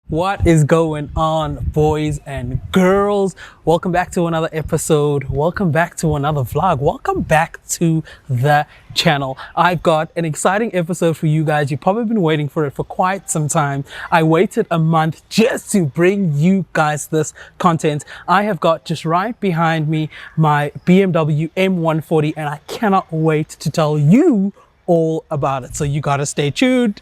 What is going on, boys and girls? Welcome back to another episode. Welcome back to another vlog. Welcome back to the channel. I've got an exciting episode for you guys. You've probably been waiting for it for quite some time. I waited a month just to bring you guys this content. I have got just right behind me my BMW M140 and I cannot wait to tell you all about it. So you gotta stay tuned.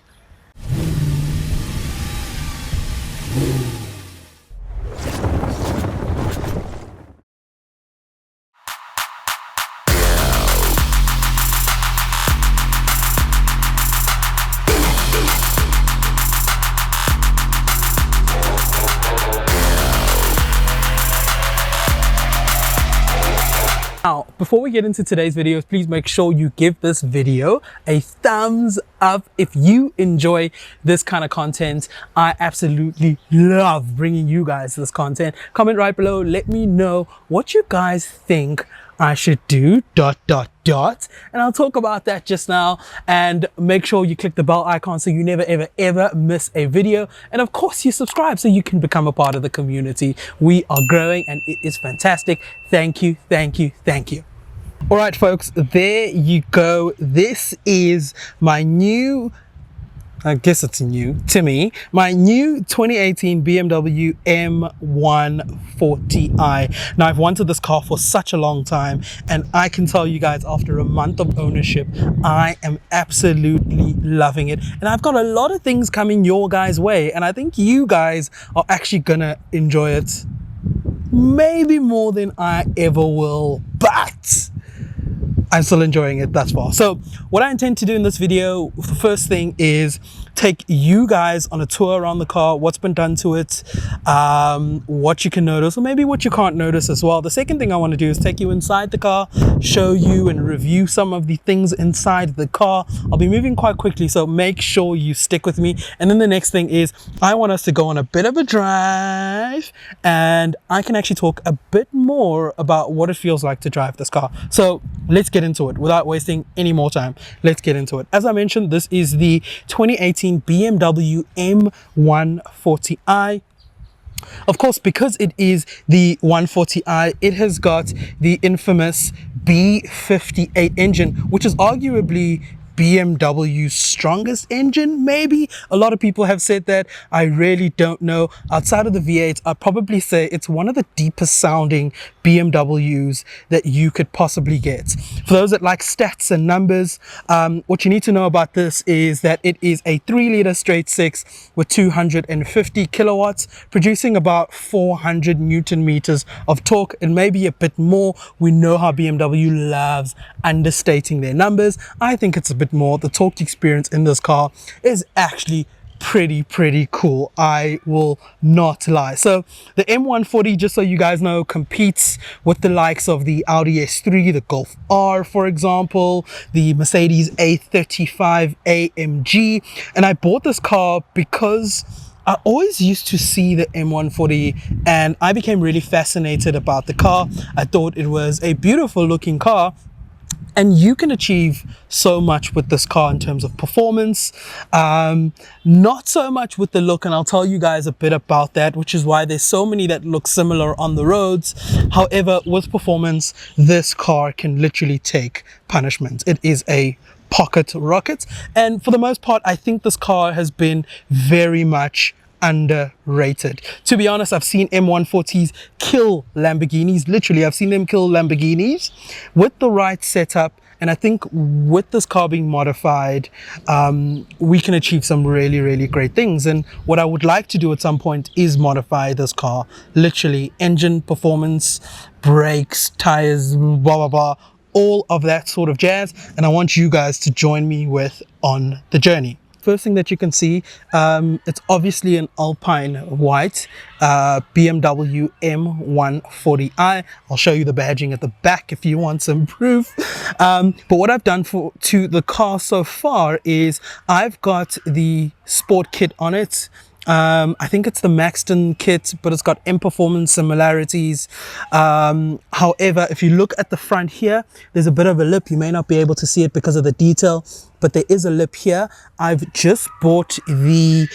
Now, before we get into today's videos, please make sure you give this video a thumbs up if you enjoy this kind of content. I absolutely love bringing you guys this content. Comment right below. Let me know what you guys think I should do, and I'll talk about that just now. And make sure you click the bell icon so you never ever miss a video, and of course you subscribe so you can become a part of the community. We are growing and it is fantastic. Thank you. All right, folks, there you go. This is my new, I guess it's new to me, my new 2018 BMW M140i. Now, I've wanted this car for such a long time, and I can tell you guys, after a month of ownership, I am absolutely loving it. And I've got a lot of things coming your guys' way, and I think you guys are actually gonna enjoy it maybe more than I ever will, but I'm still enjoying it thus far. So what I intend to do in this video, the first thing is take you guys on a tour around the car, what's been done to it, what you can notice, or maybe what you can't notice as well. The second thing I want to do is take you inside the car, show you and review some of the things inside the car. I'll be moving quite quickly, so make sure you stick with me. And then the next thing is I want us to go on a bit of a drive, and I can actually talk a bit more about what it feels like to drive this car. So let's get into it without wasting any more time. Let's get into it. As I mentioned, this is the 2018 BMW M140i. Of course, because it is the 140i, it has got the infamous B58 engine, which is arguably BMW's strongest engine, maybe. A lot of people have said that. I really don't know. Outside of the V8, I'd probably say it's one of the deepest sounding BMWs that you could possibly get. For those that like stats and numbers, what you need to know about this is that it is a 3-liter straight 6 with 250 kilowatts, producing about 400 Newton meters of torque, and maybe a bit more. We know how BMW loves understating their numbers. I think it's a bit more. The torque experience in this car is actually pretty cool, I will not lie. So the M140, just so you guys know, competes with the likes of the Audi S3, the Golf R, for example, the Mercedes A35 AMG. And I bought this car because I always used to see the M140 and I became really fascinated about the car. I thought it was a beautiful looking car, and you can achieve so much with this car in terms of performance, not so much with the look, and I'll tell you guys a bit about that, which is why there's so many that look similar on the roads. However, with performance, this car can literally take punishment. It is a pocket rocket, and for the most part, I think this car has been very much underrated. To be honest, I've seen M140s kill Lamborghinis. Literally, I've seen them kill Lamborghinis with the right setup. And I think with this car being modified, we can achieve some really great things. And what I would like to do at some point is modify this car. Literally, engine, performance, brakes, tires, blah, blah, blah. All of that sort of jazz. And I want you guys to join me on the journey. First thing that you can see, it's obviously an Alpine white BMW M140i. I'll show you the badging at the back if you want some proof. But what I've done to the car so far is I've got the sport kit on it. I think it's the Maxton kit, but it's got M performance similarities. However, if you look at the front here, there's a bit of a lip. You may not be able to see it because of the detail, but there is a lip here. I've just bought the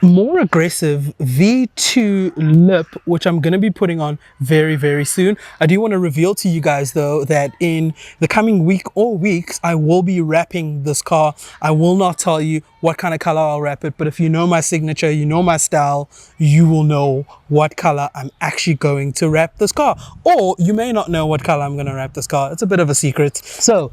more aggressive V2 lip, which I'm going to be putting on very, very soon. I do want to reveal to you guys though that in the coming week or weeks, I will be wrapping this car. I will not tell you what kind of color I'll wrap it, but if you know my signature, you know my style, you will know what color I'm actually going to wrap this car. Or you may not know what color I'm going to wrap this car. It's a bit of a secret. So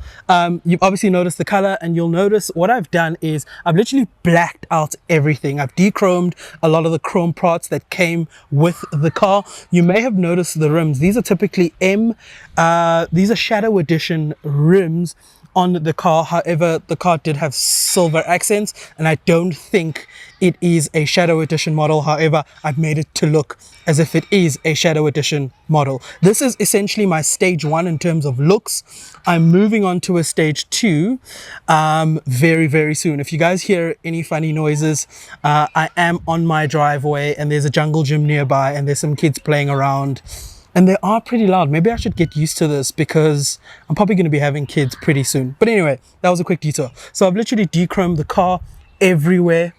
you've obviously noticed the color, and you'll notice what I've done is I've literally blacked out everything. I've de-chromed a lot of the chrome parts that came with the car. You may have noticed the rims. These are typically these are Shadow Edition rims on the car. However, the car did have silver accents, and I don't think it is a Shadow Edition model. However, I've made it to look as if it is a Shadow Edition model. This is essentially my stage 1 in terms of looks. I'm moving on to a stage 2 very, very soon. If you guys hear any funny noises, I am on my driveway and there's a jungle gym nearby and there's some kids playing around. And they are pretty loud. Maybe I should get used to this because I'm probably going to be having kids pretty soon. But anyway, that was a quick detour. So I've literally de-chromed the car everywhere.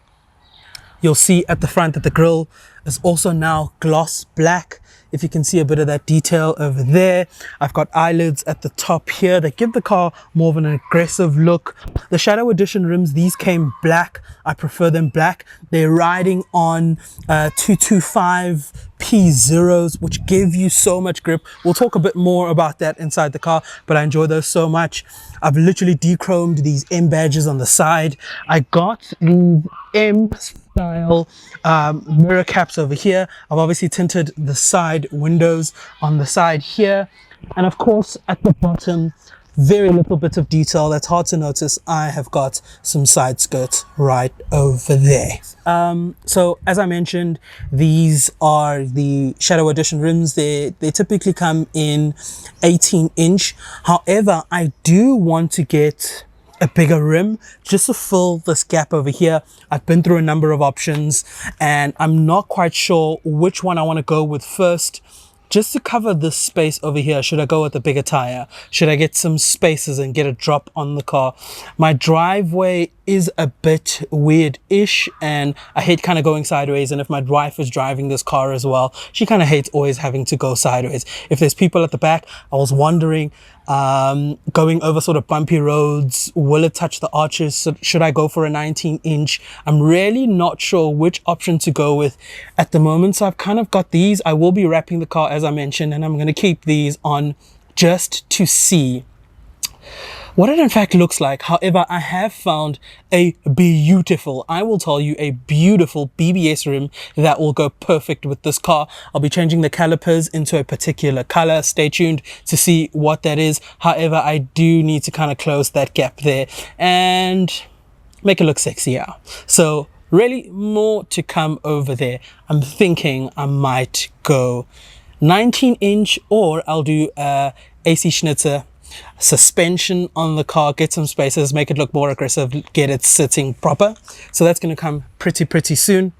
You'll see at the front that the grille is also now gloss black. If you can see a bit of that detail over there. I've got eyelids at the top here that give the car more of an aggressive look. The Shadow Edition rims, these came black. I prefer them black. They're riding on 225 P0s, which give you so much grip. We'll talk a bit more about that inside the car, but I enjoy those so much. I've literally de-chromed these M badges on the side. I got these M style mirror caps over here. I've obviously tinted the side windows on the side here, and of course at the bottom, very little bit of detail that's hard to notice. I have got some side skirts right over there. So as I mentioned, these are the Shadow Edition rims. They typically come in 18-inch. However, I do want to get a bigger rim just to fill this gap over here. I've been through a number of options and I'm not quite sure which one I want to go with first. Just to cover this space over here, should I go with a bigger tire? Should I get some spaces and get a drop on the car? My driveway is a bit weird-ish and I hate kind of going sideways, and if my wife is driving this car as well, she kind of hates always having to go sideways. If there's people at the back, I was wondering, going over sort of bumpy roads, will it touch the arches? So should I go for a 19-inch? I'm really not sure which option to go with at the moment, so I've kind of got these. I will be wrapping the car as I mentioned, and I'm going to keep these on just to see what it in fact looks like. However, I have found a beautiful, I will tell you, a beautiful BBS rim that will go perfect with this car. I'll be changing the calipers into a particular color. Stay tuned to see what that is. However, I do need to kind of close that gap there and make it look sexier. So really more to come over there. I'm thinking I might go 19-inch, or I'll do AC Schnitzer suspension on the car, get some spaces, make it look more aggressive, get it sitting proper. So that's going to come pretty soon.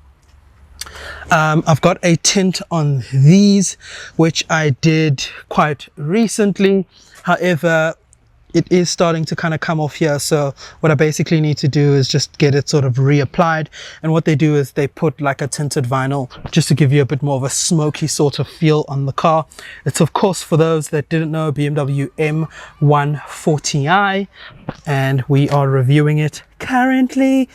I've got a tint on these, which I did quite recently. However, it is starting to kind of come off here, so what I basically need to do is just get it sort of reapplied. And what they do is they put like a tinted vinyl just to give you a bit more of a smoky sort of feel on the car. It's of course, for those that didn't know, BMW M140i, and we are reviewing it currently.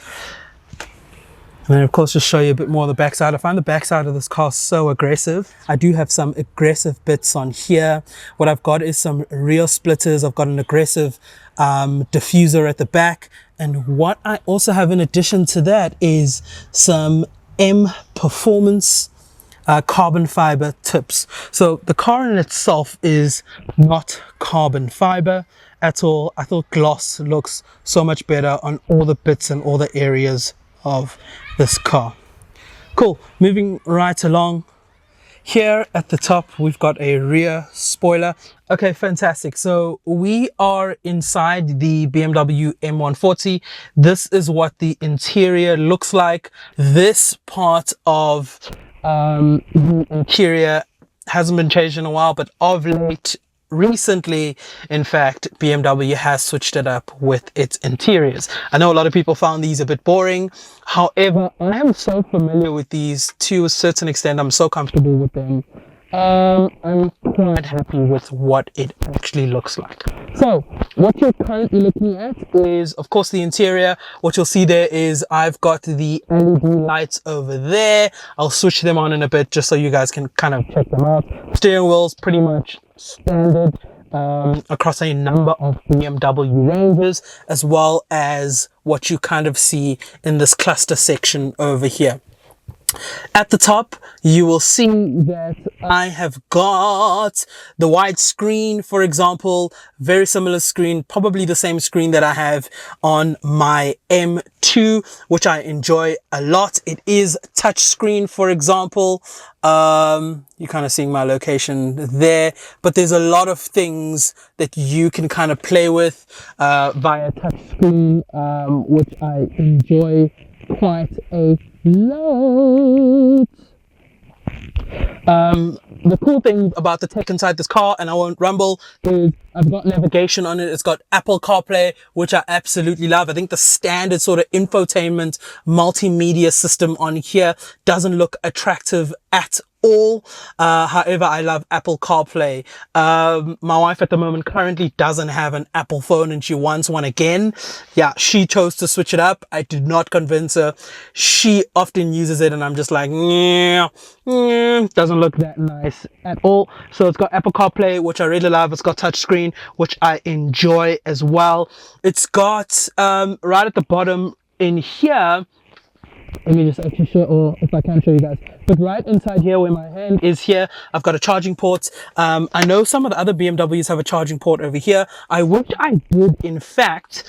And then of course just show you a bit more of the backside. I find the backside of this car so aggressive. I do have some aggressive bits on here. What I've got is some rear splitters. I've got an aggressive diffuser at the back. And what I also have in addition to that is some M Performance carbon fiber tips. So the car in itself is not carbon fiber at all. I thought gloss looks so much better on all the bits and all the areas of this car. Cool, moving right along. Here at the top we've got a rear spoiler. Okay, fantastic. So we are inside the BMW M140. This is what the interior looks like. This part of the interior hasn't been changed in a while, but of late recently, in fact, BMW has switched it up with its interiors. I know a lot of people found these a bit boring. However, I am so familiar with these to a certain extent. I'm so comfortable with them. I'm quite happy with what it actually looks like. So what you're currently looking at is, of course, the interior. What you'll see there is I've got the LED lights over there. I'll switch them on in a bit just so you guys can kind of check them out. Steering wheel's pretty much standard across a number of BMW ranges, as well as what you kind of see in this cluster section over here. At the top, you will see that I have got the wide screen, for example, very similar screen, probably the same screen that I have on my M2, which I enjoy a lot. It is touch screen, for example. You're kind of seeing my location there, but there's a lot of things that you can kind of play with via touch screen, which I enjoy quite a lot. The cool thing about the tech inside this car, and I won't rumble, is I've got navigation on it. It's got Apple CarPlay, which I absolutely love. I think the standard sort of infotainment multimedia system on here doesn't look attractive at all. However, I love Apple CarPlay. My wife at the moment currently doesn't have an Apple phone and she wants one again. Yeah, she chose to switch it up. I did not convince her. She often uses it and I'm just like, doesn't look that nice at all. So it's got Apple CarPlay, which I really love. It's got touchscreen, which I enjoy as well. It's got right at the bottom in here, let me just actually show, or if I can show you guys, but right inside here where my hand is here, I've got a charging port. I know some of the other BMWs have a charging port over here. I wish I did, in fact,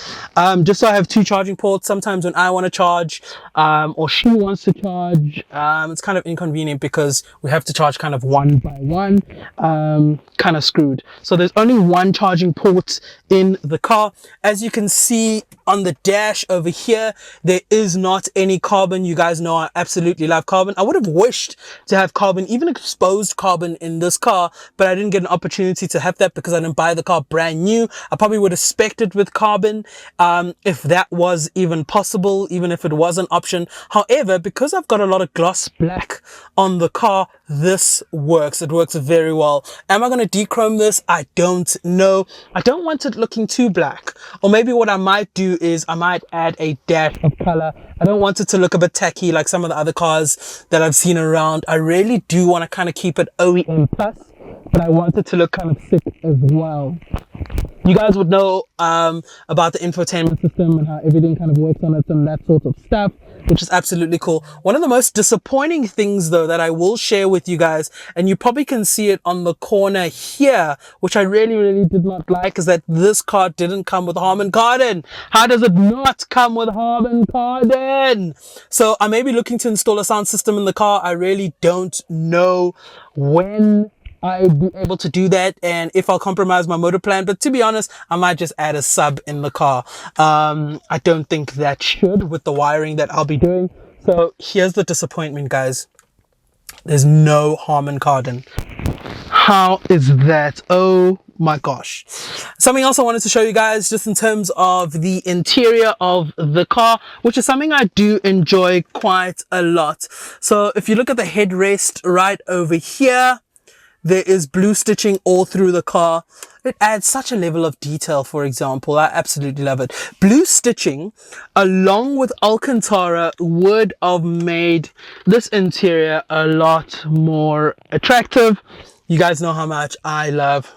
just so I have two charging ports. Sometimes when I want to charge, or she wants to charge, it's kind of inconvenient because we have to charge kind of one by one, kind of screwed. So there's only one charging port in the car. As you can see on the dash over here, there is not any carbon. You guys know I absolutely love carbon. I would have wished to have carbon, even exposed carbon in this car, but I didn't get an opportunity to have that because I didn't buy the car brand new. I probably would have spec'd it with carbon, if that was even possible, even if it was an option. However, because I've got a lot of gloss black on the car, this works. It works very well. Am I going to dechrome this? I don't know. I don't want it looking too black. Or maybe what I might do is I might add a dash of color. I don't want it to look a bit tacky like some of the other cars that I've seen around. I really do want to kind of keep it OEM plus, but I want it to look kind of sick as well. You guys would know about the infotainment system and how everything kind of works on it and that sort of stuff, which is absolutely cool. One of the most disappointing things though that I will share with you guys, and you probably can see it on the corner here, which I really did not like, is that this car didn't come with Harman Kardon. How does it not come with Harman Kardon? So I may be looking to install a sound system in the car. I really don't know when I'd be able to do that and if I'll compromise my motor plan, but to be honest, I might just add a sub in the car. I don't think that should with the wiring that I'll be doing. So here's the disappointment, guys. There's no Harman Kardon. How is that? Oh my gosh. Something else I wanted to show you guys just in terms of the interior of the car, which is something I do enjoy quite a lot. So if you look at the headrest right over here, there is blue stitching all through the car. It adds such a level of detail, for example. I absolutely love it. Blue stitching along with Alcantara would have made this interior a lot more attractive. You guys know how much I love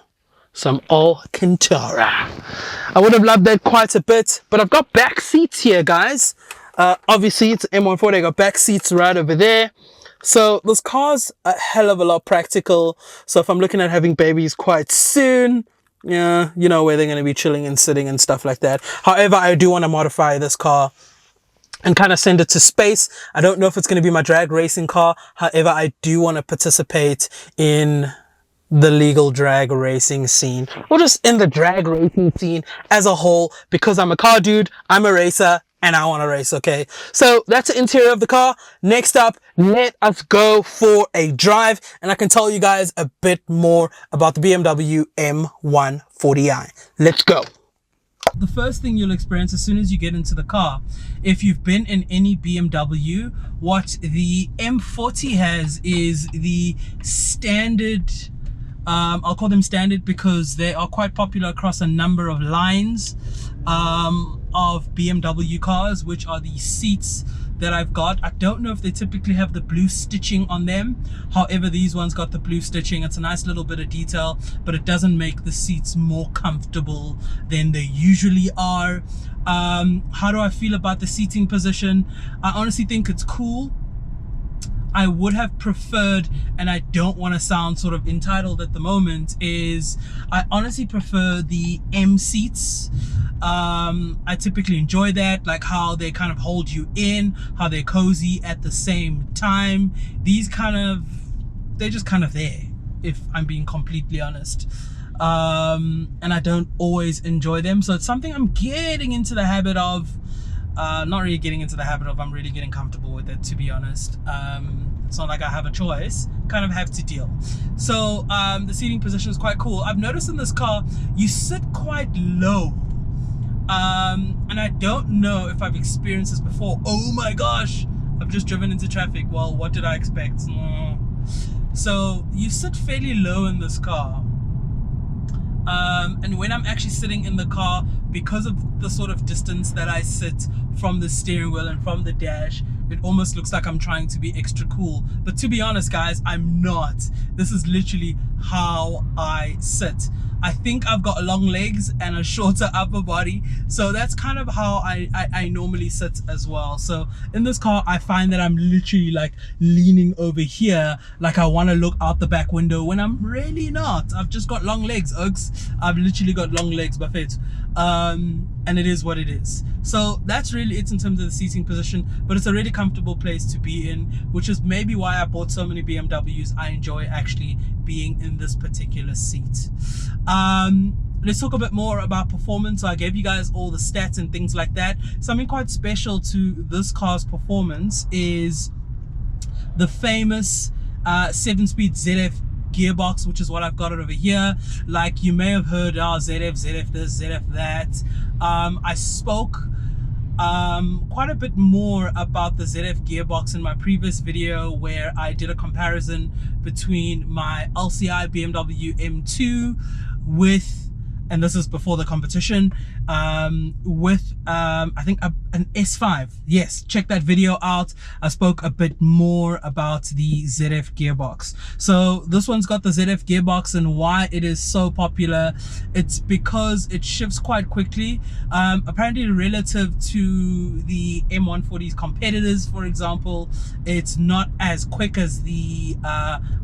some Alcantara. I would have loved that quite a bit, but I've got back seats here, guys. Obviously it's an M140. I got back seats right over there. So this car's a hell of a lot practical. So if I'm looking at having babies quite soon, yeah, you know where they're going to be chilling and sitting and stuff like that. However, I do want to modify this car and kind of send it to space. I don't know if it's going to be my drag racing car. However, I do want to participate in the legal drag racing scene, or just in the drag racing scene as a whole, because I'm a car dude, I'm a racer, and I want to race, okay? So that's the interior of the car. Next up, let us go for a drive, and I can tell you guys a bit more about the BMW M140i. Let's go. The first thing you'll experience as soon as you get into the car, if you've been in any BMW, what the M40 has is the standard, I'll call them standard because they are quite popular across a number of lines of BMW cars, which are the seats that I've got. I don't know if they typically have the blue stitching on them. However, these ones got the blue stitching. It's a nice little bit of detail, but it doesn't make the seats more comfortable than they usually are. How do I feel about the seating position? I honestly think it's cool. I would have preferred, and I don't want to sound sort of entitled at the moment, is I honestly prefer the M seats. I typically enjoy that, like how they kind of hold you in, how they're cozy at the same time. These they're just kind of there, if I'm being completely honest. And I don't always enjoy them. So it's something I'm getting into the habit of. Not really getting into the habit of, I'm really getting comfortable with it, to be honest. It's not like I have a choice, kind of have to deal. So the seating position is quite cool. I've noticed in this car, you sit quite low. And I don't know if I've experienced this before. Oh my gosh, I've just driven into traffic. Well, what did I expect? So you sit fairly low in this car. And when I'm actually sitting in the car, because of the sort of distance that I sit from the steering wheel and from the dash, it almost looks like I'm trying to be extra cool. But to be honest, guys, I'm not. This is literally how I sit. I think I've got long legs and a shorter upper body, so that's kind of how I normally sit as well. So in this car, I find that I'm literally like leaning over here, like I want to look out the back window, when I'm really not. I've just got long legs, Oaks. I've literally got long legs, buffet. And it is what it is. So that's really it in terms of the seating position, but it's a really comfortable place to be in, which is maybe why I bought so many BMWs. I enjoy actually being in this particular seat. Let's talk a bit more about performance. So I gave you guys all the stats and things like that. Something quite special to this car's performance is the famous 7-speed ZF gearbox, which is what I've got it over here. Like you may have heard, ZF this, ZF that. I spoke quite a bit more about the ZF gearbox in my previous video, where I did a comparison between my LCI BMW M2 with, and this is before the competition, with I think an S5. Yes, check that video out. I spoke a bit more about the ZF gearbox. So this one's got the ZF gearbox, and why it is so popular, it's because it shifts quite quickly. Apparently relative to the M140's competitors, for example, it's not as quick as the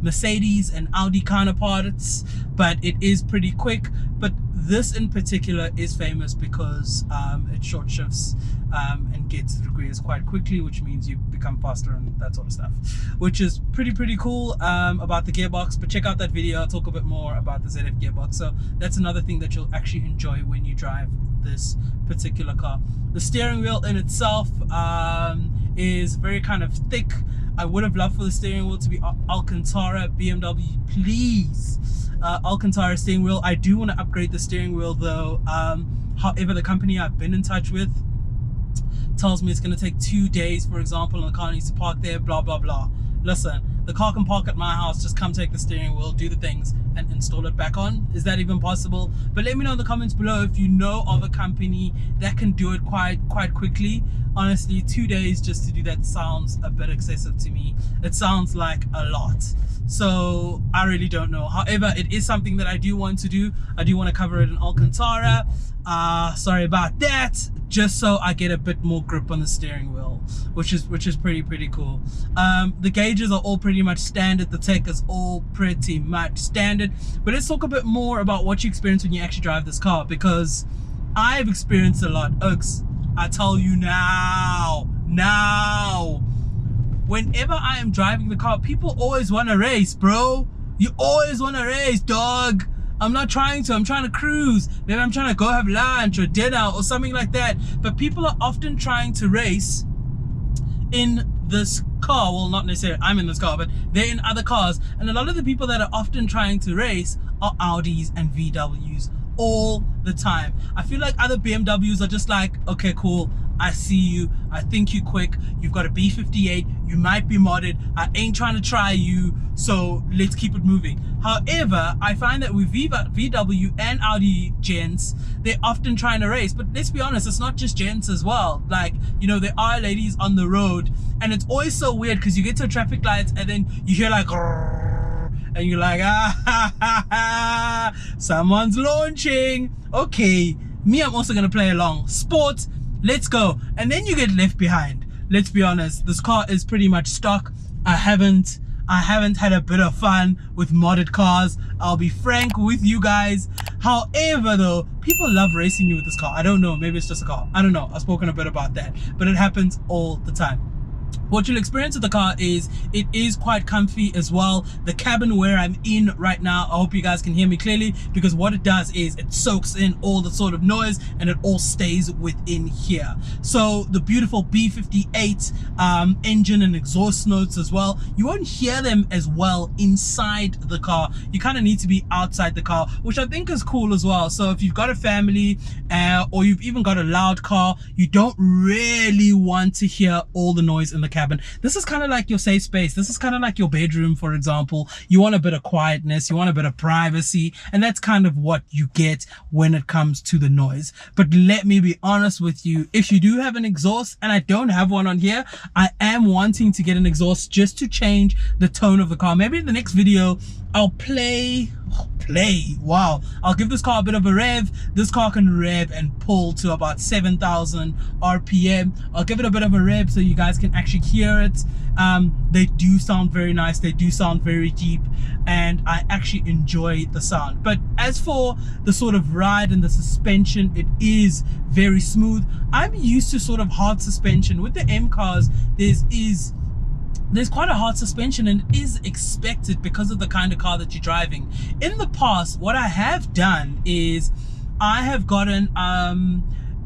Mercedes and Audi counterparts, but it is pretty quick. But this in particular is famous because it short shifts and gets to degrees quite quickly, which means you become faster and that sort of stuff, which is pretty cool about the gearbox. But check out that video, I'll talk a bit more about the ZF gearbox. So that's another thing that you'll actually enjoy when you drive this particular car. The steering wheel in itself is very kind of thick. I would have loved for the steering wheel to be Alcantara. BMW, please, Alcantara steering wheel. I do want to upgrade the steering wheel though. However, the company I've been in touch with tells me it's going to take 2 days, for example, and the car needs to park there, blah blah blah. Listen, the car can park at my house, just come take the steering wheel, do the things, and install it back on. Is that even possible? But let me know in the comments below if you know of a company that can do it quite quickly. Honestly, 2 days just to do that sounds a bit excessive to me. It sounds like a lot. So I really don't know. However, it is something that I do want to do. I do want to cover it in Alcantara. Sorry about that. Just so I get a bit more grip on the steering wheel, which is pretty cool. The gauges are all pretty much standard. The tech is all pretty much standard. But let's talk a bit more about what you experience when you actually drive this car, because I've experienced a lot. Oaks, I tell you now, whenever I am driving the car, people always want to race, bro. You always want to race, dog. I'm not trying to. I'm trying to cruise. Maybe I'm trying to go have lunch or dinner or something like that. But people are often trying to race in this car. Well, not necessarily I'm in this car, but they're in other cars. And a lot of the people that are often trying to race are Audis and VWs all the time. I feel like other BMWs are just like, okay, cool, I see you, I think you quick, you've got a B58, you might be modded, I ain't trying to try you, so let's keep it moving. However, I find that with VW and Audi gents, they're often trying to race. But let's be honest, it's not just gents as well. Like, you know, there are ladies on the road, and it's always so weird because you get to traffic lights and then you hear like, and you're like, someone's launching. Okay, me, I'm also gonna play along. Sport, let's go. And then you get left behind. Let's be honest, this car is pretty much stock. I haven't had a bit of fun with modded cars. I'll be frank with you guys. However though, people love racing you with this car. I don't know, maybe it's just a car. I don't know, I've spoken a bit about that, but it happens all the time. What you'll experience with the car is it is quite comfy as well. The cabin where I'm in right now, I hope you guys can hear me clearly, because what it does is it soaks in all the sort of noise and it all stays within here. So the beautiful B58 engine and exhaust notes as well, you won't hear them as well inside the car. You kind of need to be outside the car, which I think is cool as well. So if you've got a family or you've even got a loud car, you don't really want to hear all the noise in the cabin. This is kind of like your safe space. This is kind of like your bedroom, for example. You want a bit of quietness, you want a bit of privacy, and that's kind of what you get when it comes to the noise. But let me be honest with you, if you do have an exhaust, and I don't have one on here, I am wanting to get an exhaust just to change the tone of the car. Maybe in the next video I'll I'll give this car a bit of a rev. This car can rev and pull to about 7,000 RPM. I'll give it a bit of a rev so you guys can actually hear it. They do sound very nice, they do sound very deep, and I actually enjoy the sound. But as for the sort of ride and the suspension, it is very smooth. I'm used to sort of hard suspension. With the M cars, there's quite a hard suspension, and it is expected because of the kind of car that you're driving. In the past, what I have done is I have gotten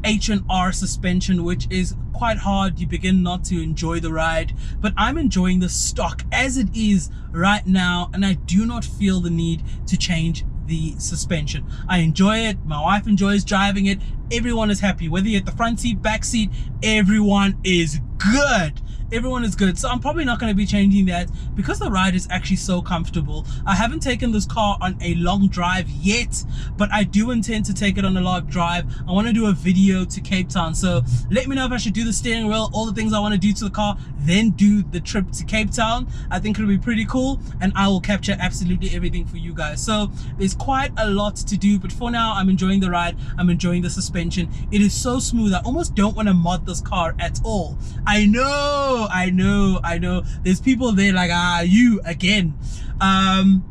H&R suspension, which is quite hard. You begin not to enjoy the ride, but I'm enjoying the stock as it is right now, and I do not feel the need to change the suspension. I enjoy it, my wife enjoys driving it, everyone is happy, whether you're at the front seat, back seat, everyone is good. Everyone is good. So I'm probably not going to be changing that because the ride is actually so comfortable. I haven't taken this car on a long drive yet, but I do intend to take it on a long drive. I want to do a video to Cape Town, so let me know if I should do the steering wheel, all the things I want to do to the car, then do the trip to Cape Town. I think it'll be pretty cool, and I will capture absolutely everything for you guys. So there's quite a lot to do, but for now I'm enjoying the ride, I'm enjoying the suspension. It is so smooth. I almost don't want to mod this car at all. I know there's people there like, you again. And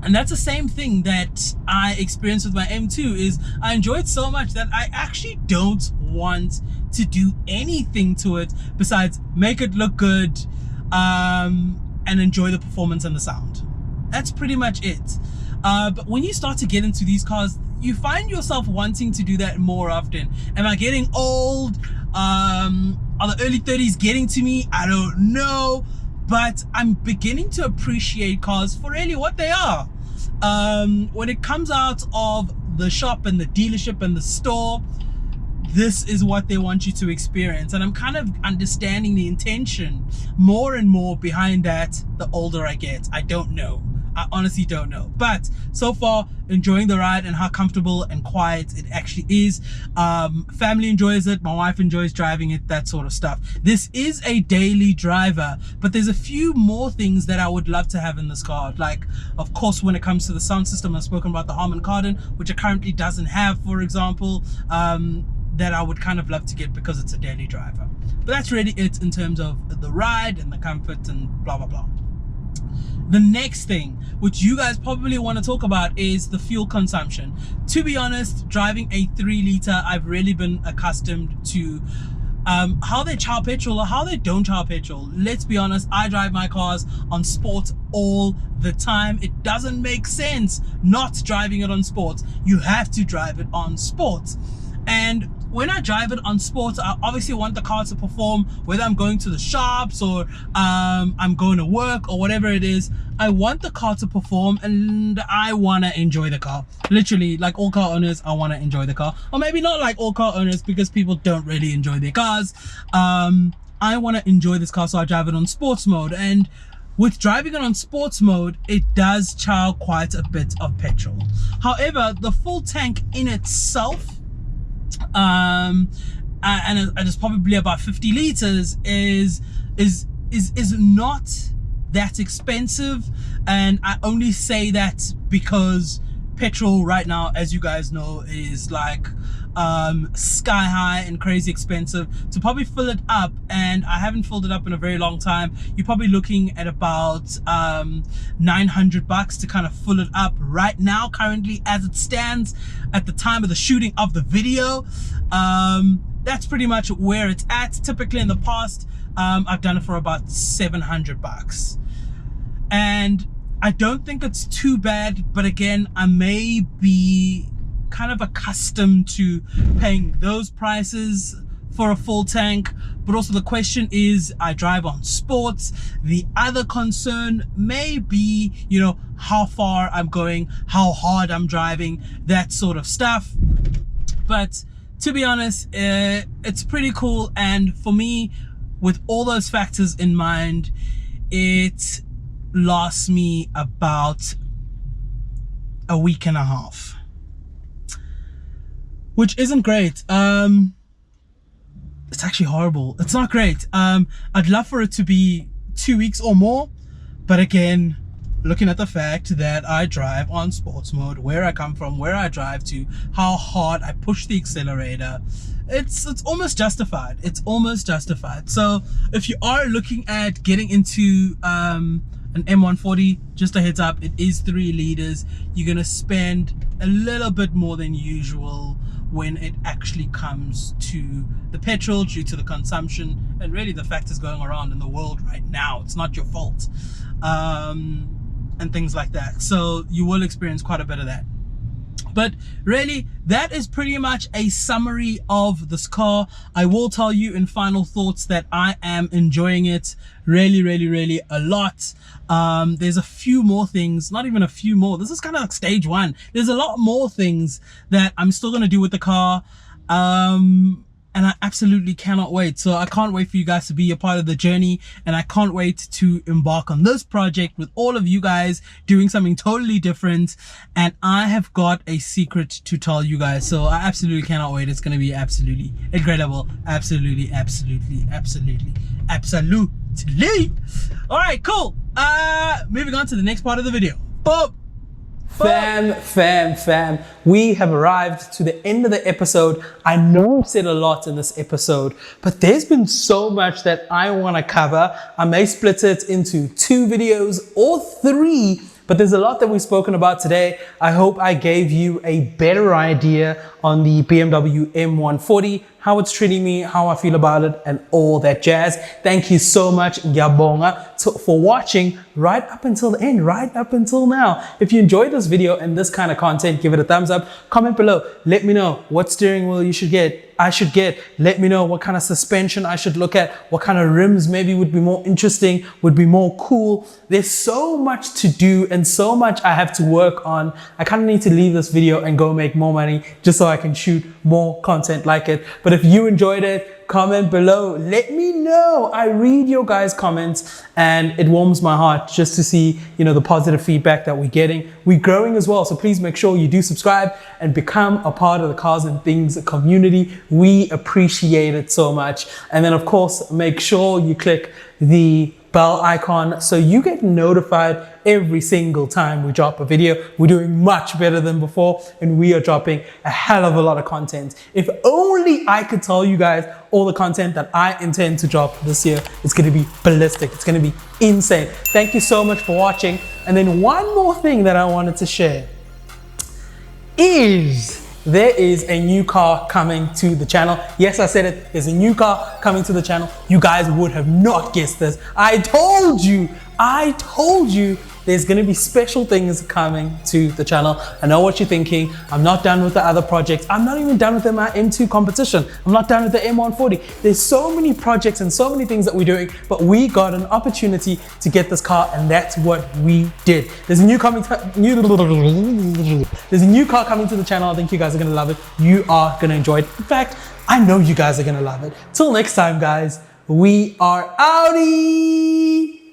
that's the same thing that I experienced with my M2, is I enjoy it so much that I actually don't want to do anything to it besides make it look good and enjoy the performance and the sound. That's pretty much it. But when you start to get into these cars, you find yourself wanting to do that more often. Am I getting old? Are the early 30s getting to me? I don't know, but I'm beginning to appreciate cars for really what they are. When it comes out of the shop and the dealership and the store, this is what they want you to experience, and I'm kind of understanding the intention more and more behind that the older I get. I don't know, I honestly don't know, but so far enjoying the ride and how comfortable and quiet it actually is. Family enjoys it, my wife enjoys driving it, that sort of stuff. This is a daily driver, but there's a few more things that I would love to have in this car. Like, of course, when it comes to the sound system, I've spoken about the Harman Kardon, which it currently doesn't have, for example, that I would kind of love to get because it's a daily driver. But that's really it in terms of the ride and the comfort and blah blah blah. The next thing, which you guys probably want to talk about, is the fuel consumption. To be honest, driving a 3 liter, I've really been accustomed to how they chow petrol or how they don't chow petrol. Let's be honest, I drive my cars on sport all the time. It doesn't make sense not driving it on sport. You have to drive it on sport. And when I drive it on sport, I obviously want the car to perform, whether I'm going to the shops or I'm going to work or whatever it is. I want the car to perform and I want to enjoy the car. Literally, like all car owners, I want to enjoy the car. Or maybe not like all car owners, because people don't really enjoy their cars. I want to enjoy this car, so I drive it on sports mode. And with driving it on sports mode, it does chow quite a bit of petrol. However, the full tank in itself, and it's probably about 50 liters, is not that expensive. And I only say that because petrol right now, as you guys know, is like sky high and crazy expensive. To probably fill it up, and I haven't filled it up in a very long time, you're probably looking at about $900 to kind of fill it up right now, currently as it stands at the time of the shooting of the video. That's pretty much where it's at. Typically in the past, I've done it for about $700, and I don't think it's too bad. But again, I may be kind of accustomed to paying those prices for a full tank. But also the question is, I drive on sports. The other concern may be, you know, how far I'm going, how hard I'm driving, that sort of stuff. But to be honest, it's pretty cool. And for me, with all those factors in mind, it lasts me about a week and a half, which isn't great. It's actually horrible. It's not great. I'd love for it to be 2 weeks or more, but again, looking at the fact that I drive on sports mode, where I come from, where I drive to, how hard I push the accelerator, it's almost justified. It's almost justified. So if you are looking at getting into an M140, just a heads up, it is 3 liters. You're gonna spend a little bit more than usual when it actually comes to the petrol, due to the consumption and really the factors going around in the world right now. It's not your fault, and things like that. So you will experience quite a bit of that. But really, that is pretty much a summary of this car. I will tell you in final thoughts that I am enjoying it really a lot. There's a few more things, not even a few more. This is kind of like stage 1. There's a lot more things that I'm still going to do with the car. And I absolutely cannot wait. So I can't wait for you guys to be a part of the journey, and I can't wait to embark on this project with all of you guys, doing something totally different. And I have got a secret to tell you guys, so I absolutely cannot wait. It's going to be absolutely incredible. Absolutely. All right, cool. Moving on to the next part of the video. Boom. Fam, we have arrived to the end of the episode. I know I've said a lot in this episode, but there's been so much that I want to cover. I may split it into 2 videos or 3, but there's a lot that we've spoken about today. I hope I gave you a better idea on the BMW M140, how it's treating me, how I feel about it, and all that jazz. Thank you so much, Ngiyabonga, for watching right up until the end, right up until now. If you enjoyed this video and this kind of content, give it a thumbs up. Comment below. Let me know what steering wheel I should get. Let me know what kind of suspension I should look at, what kind of rims maybe would be more interesting, would be more cool. There's so much to do and so much I have to work on. I kind of need to leave this video and go make more money just so I can shoot more content like it. But if you enjoyed it, comment below. Let me know. I read your guys' comments and it warms my heart just to see, you know, the positive feedback that we're getting. We're growing as well. So please make sure you do subscribe and become a part of the Cars and Things community. We appreciate it so much. And then of course, make sure you click the bell icon so you get notified every single time we drop a video. We're doing much better than before, and we are dropping a hell of a lot of content. If only I could tell you guys all the content that I intend to drop this year. It's going to be ballistic. It's going to be insane. Thank you so much for watching. And then one more thing that I wanted to share is there is a new car coming to the channel. Yes, I said it. There's a new car coming to the channel. You guys would have not guessed this. I told you there's gonna be special things coming to the channel. I know what you're thinking. I'm not done with the other projects. I'm not even done with my M2 competition. I'm not done with the M140. There's so many projects and so many things that we're doing, but we got an opportunity to get this car, and that's what we did. There's a new car coming to the channel. I think you guys are gonna love it. You are gonna enjoy it. In fact, I know you guys are gonna love it. Till next time, guys, we are outie.